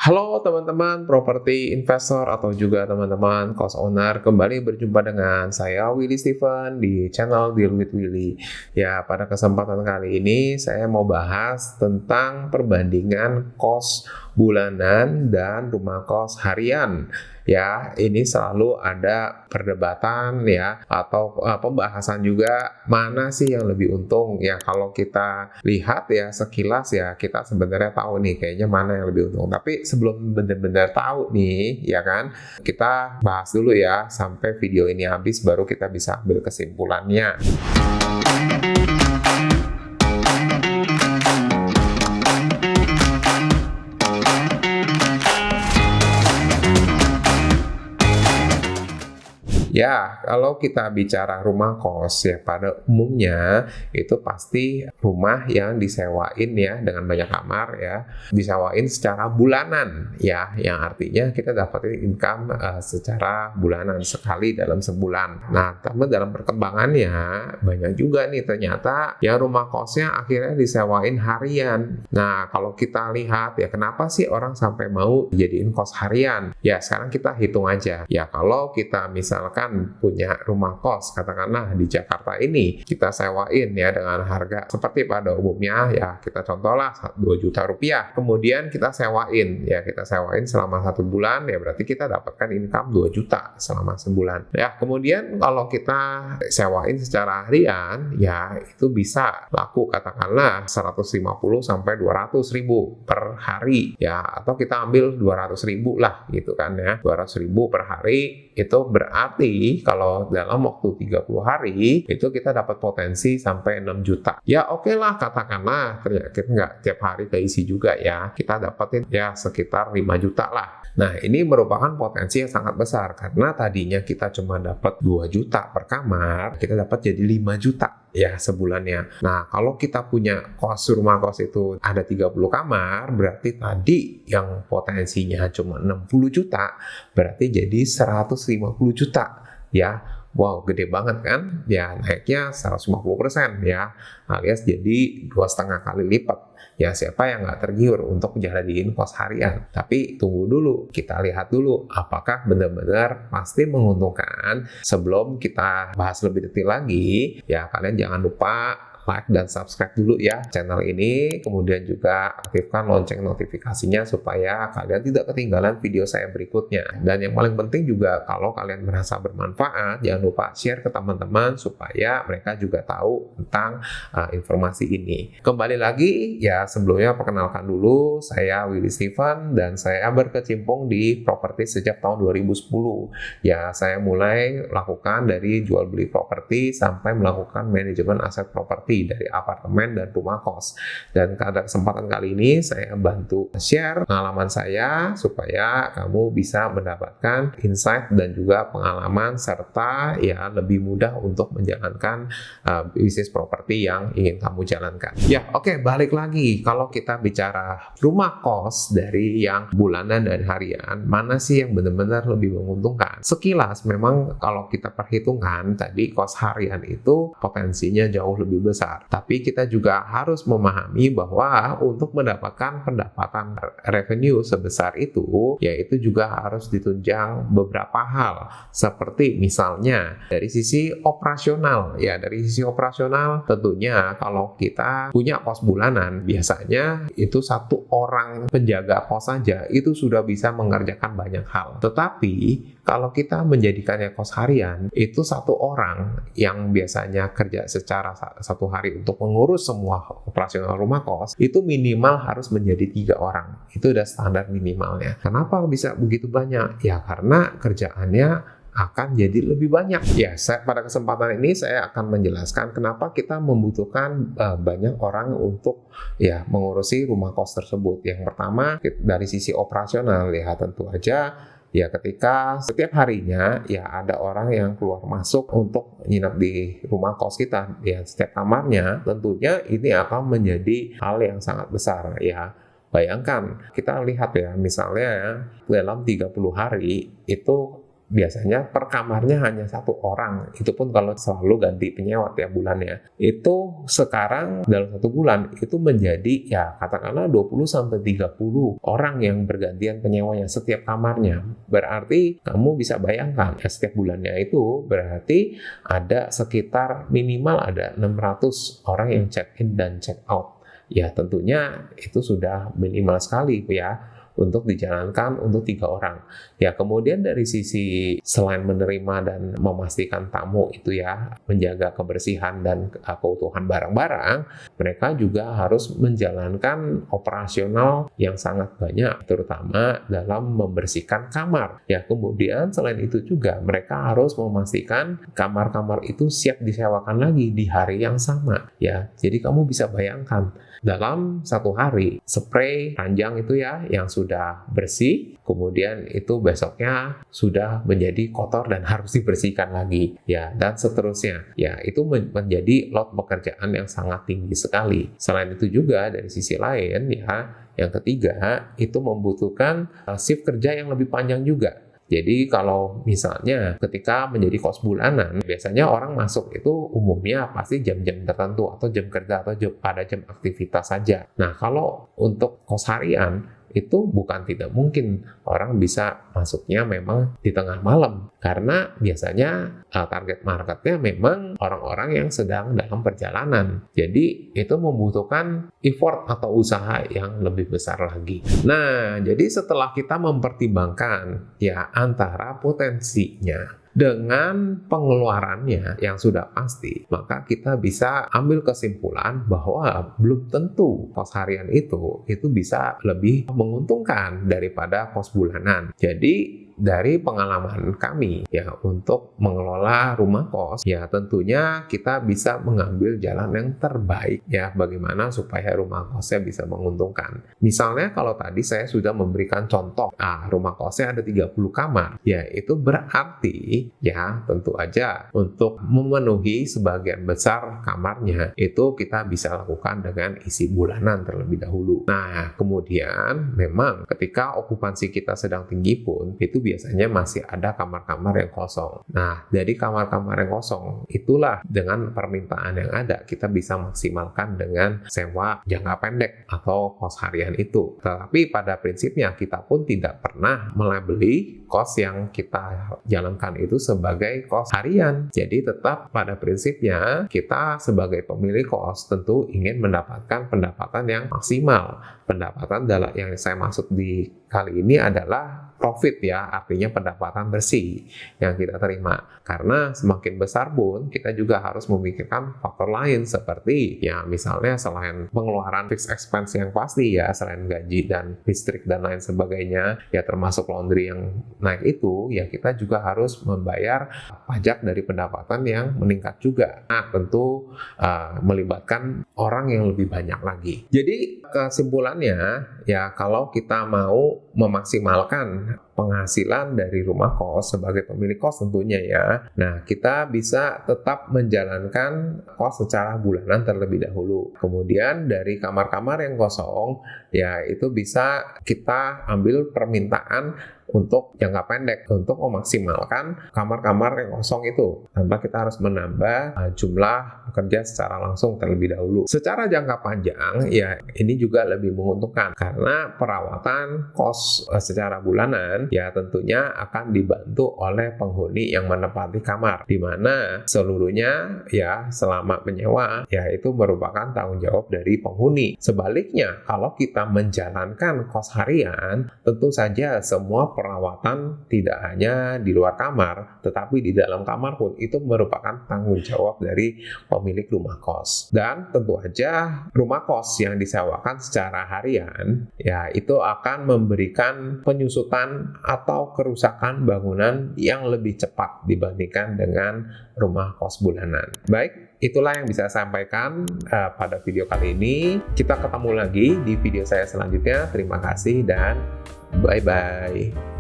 Halo teman-teman properti investor atau juga teman-teman cost owner, kembali berjumpa dengan saya Willy Steven di channel Deal with Willy. Ya, pada kesempatan kali ini saya mau bahas tentang perbandingan kos bulanan dan rumah kos harian. Ya, ini selalu ada perdebatan ya atau pembahasan juga mana sih yang lebih untung. Ya, kalau kita lihat ya sekilas ya kita sebenarnya tahu nih kayaknya mana yang lebih untung. Tapi sebelum benar-benar tahu nih ya kan, kita bahas dulu ya sampai video ini habis baru kita bisa ambil kesimpulannya. Ya, kalau kita bicara rumah kos ya pada umumnya itu pasti rumah yang disewain ya dengan banyak kamar ya, disewain secara bulanan ya, yang artinya kita dapatin income secara bulanan sekali dalam sebulan. Nah, tapi dalam perkembangannya banyak juga nih ternyata ya rumah kosnya akhirnya disewain harian. Nah, kalau kita lihat ya kenapa sih orang sampai mau jadiin kos harian? Ya, sekarang kita hitung aja. Ya, kalau kita misalkan punya rumah kos katakanlah di Jakarta ini kita sewain ya dengan harga seperti pada umumnya ya kita contohlah 2 juta rupiah, kemudian kita sewain selama 1 bulan ya berarti kita dapatkan income 2 juta selama sebulan ya. Kemudian kalau kita sewain secara harian ya itu bisa laku katakanlah 150 sampai 200 ribu per hari ya, atau kita ambil 200 ribu lah gitu kan ya, 200 ribu per hari itu berarti kalau dalam waktu 30 hari itu kita dapat potensi sampai 6 juta. Ya oke lah katakanlah kita nggak tiap hari keisi juga ya, kita dapatin ya sekitar 5 juta lah. Nah ini merupakan potensi yang sangat besar karena tadinya kita cuma dapat 2 juta per kamar, kita dapat jadi 5 juta ya sebulannya. Nah kalau kita punya rumah kos itu ada 30 kamar, berarti tadi yang potensinya cuma 60 juta, berarti jadi 150 juta ya. Wow, gede banget kan? Ya, naiknya 150% ya, alias jadi 2,5 kali lipat. Ya, siapa yang nggak tergiur untuk jadiin kos harian? Tapi tunggu dulu, kita lihat dulu apakah benar-benar pasti menguntungkan. Sebelum kita bahas lebih detail lagi, ya kalian jangan lupa like dan subscribe dulu ya channel ini, kemudian juga aktifkan lonceng notifikasinya supaya kalian tidak ketinggalan video saya berikutnya. Dan yang paling penting juga kalau kalian merasa bermanfaat, jangan lupa share ke teman-teman supaya mereka juga tahu tentang informasi ini. Kembali lagi ya, sebelumnya perkenalkan dulu, saya Willy Steven dan saya berkecimpung di properti sejak tahun 2010. Ya, saya mulai melakukan dari jual beli properti sampai melakukan manajemen aset properti dari apartemen dan rumah kos. Dan pada kesempatan kali ini saya bantu share pengalaman saya supaya kamu bisa mendapatkan insight dan juga pengalaman serta ya lebih mudah untuk menjalankan bisnis properti yang ingin kamu jalankan. Ya, oke, balik lagi. Kalau kita bicara rumah kos dari yang bulanan dan harian, mana sih yang benar-benar lebih menguntungkan? Sekilas memang kalau kita perhitungkan tadi kos harian itu potensinya jauh lebih besar. Tapi kita juga harus memahami bahwa untuk mendapatkan pendapatan revenue sebesar itu, yaitu juga harus ditunjang beberapa hal. Seperti misalnya dari sisi operasional. Ya, dari sisi operasional tentunya kalau kita punya kos bulanan, biasanya itu satu orang penjaga kos saja itu sudah bisa mengerjakan banyak hal. Tetapi kalau kita menjadikannya kos harian, itu satu orang yang biasanya kerja secara satu hari untuk mengurus semua operasional rumah kos, itu minimal harus menjadi 3 orang. Itu udah standar minimalnya. Kenapa bisa begitu banyak? Ya karena kerjaannya akan jadi lebih banyak. Ya, pada kesempatan ini saya akan menjelaskan kenapa kita membutuhkan banyak orang untuk ya mengurusi rumah kos tersebut. Yang pertama dari sisi operasional ya tentu aja ya ketika setiap harinya ya ada orang yang keluar masuk untuk nginap di rumah kos kita ya setiap kamarnya, tentunya ini akan menjadi hal yang sangat besar ya. Bayangkan kita lihat ya misalnya ya, dalam 30 hari itu biasanya per kamarnya hanya 1 orang. Itu pun kalau selalu ganti penyewa tiap bulannya. Itu sekarang dalam 1 bulan itu menjadi ya katakanlah 20-30 orang yang bergantian penyewanya setiap kamarnya. Berarti kamu bisa bayangkan ya, setiap bulannya itu berarti ada sekitar minimal ada 600 orang yang check in dan check out. Ya tentunya itu sudah minimal sekali ya untuk dijalankan untuk 3 orang. Ya kemudian dari sisi selain menerima dan memastikan tamu itu ya menjaga kebersihan dan keutuhan barang-barang, mereka juga harus menjalankan operasional yang sangat banyak, terutama dalam membersihkan kamar. Ya kemudian selain itu juga mereka harus memastikan kamar-kamar itu siap disewakan lagi di hari yang sama. Ya jadi kamu bisa bayangkan dalam 1 hari spray ranjang itu ya yang sudah bersih, kemudian itu besoknya sudah menjadi kotor dan harus dibersihkan lagi ya, dan seterusnya ya, itu menjadi load pekerjaan yang sangat tinggi sekali. Selain itu juga dari sisi lain ya, yang ketiga itu membutuhkan shift kerja yang lebih panjang juga. Jadi kalau misalnya ketika menjadi kos bulanan, biasanya orang masuk itu umumnya pasti jam-jam tertentu atau jam kerja atau pada jam aktivitas saja. Nah kalau untuk kos harian itu bukan tidak mungkin orang bisa masuknya memang di tengah malam, karena biasanya target marketnya memang orang-orang yang sedang dalam perjalanan. Jadi itu membutuhkan effort atau usaha yang lebih besar lagi. Nah, jadi setelah kita mempertimbangkan ya antara potensinya dengan pengeluarannya yang sudah pasti, maka kita bisa ambil kesimpulan bahwa belum tentu kos harian itu bisa lebih menguntungkan daripada kos bulanan. Jadi dari pengalaman kami ya untuk mengelola rumah kos, ya tentunya kita bisa mengambil jalan yang terbaik ya bagaimana supaya rumah kosnya bisa menguntungkan. Misalnya kalau tadi saya sudah memberikan contoh, rumah kosnya ada 30 kamar, ya itu berarti ya tentu aja untuk memenuhi sebagian besar kamarnya itu kita bisa lakukan dengan isi bulanan terlebih dahulu. Nah kemudian memang ketika okupansi kita sedang tinggi pun itu biasanya masih ada kamar-kamar yang kosong. Nah, dari kamar-kamar yang kosong itulah dengan permintaan yang ada kita bisa maksimalkan dengan sewa jangka pendek atau kos harian itu. Tetapi pada prinsipnya kita pun tidak pernah melabeli kos yang kita jalankan itu sebagai kos harian. Jadi tetap pada prinsipnya kita sebagai pemilik kos tentu ingin mendapatkan pendapatan yang maksimal. Pendapatan yang saya maksud di kali ini adalah profit ya, artinya pendapatan bersih yang kita terima. Karena semakin besar pun kita juga harus memikirkan faktor lain seperti ya misalnya selain pengeluaran fixed expense yang pasti ya, selain gaji dan listrik dan lain sebagainya ya, termasuk laundry yang naik itu ya, kita juga harus membayar pajak dari pendapatan yang meningkat juga. Nah tentu melibatkan orang yang lebih banyak lagi. Jadi kesimpulannya ya, kalau kita mau memaksimalkan penghasilan dari rumah kos sebagai pemilik kos tentunya ya, nah kita bisa tetap menjalankan kos secara bulanan terlebih dahulu. Kemudian dari kamar-kamar yang kosong ya itu bisa kita ambil permintaan untuk jangka pendek untuk memaksimalkan kamar-kamar yang kosong itu tanpa kita harus menambah jumlah pekerja secara langsung terlebih dahulu. Secara jangka panjang ya ini juga lebih menguntungkan karena perawatan kos secara bulanan ya tentunya akan dibantu oleh penghuni yang menempati kamar, di mana seluruhnya ya selama menyewa ya itu merupakan tanggung jawab dari penghuni. Sebaliknya kalau kita menjalankan kos harian, tentu saja semua perawatan tidak hanya di luar kamar, tetapi di dalam kamar pun itu merupakan tanggung jawab dari pemilik rumah kos. Dan tentu aja rumah kos yang disewakan secara harian, ya itu akan memberikan penyusutan atau kerusakan bangunan yang lebih cepat dibandingkan dengan rumah kos bulanan. Baik, itulah yang bisa saya sampaikan pada video kali ini. Kita ketemu lagi di video saya selanjutnya. Terima kasih dan bye-bye.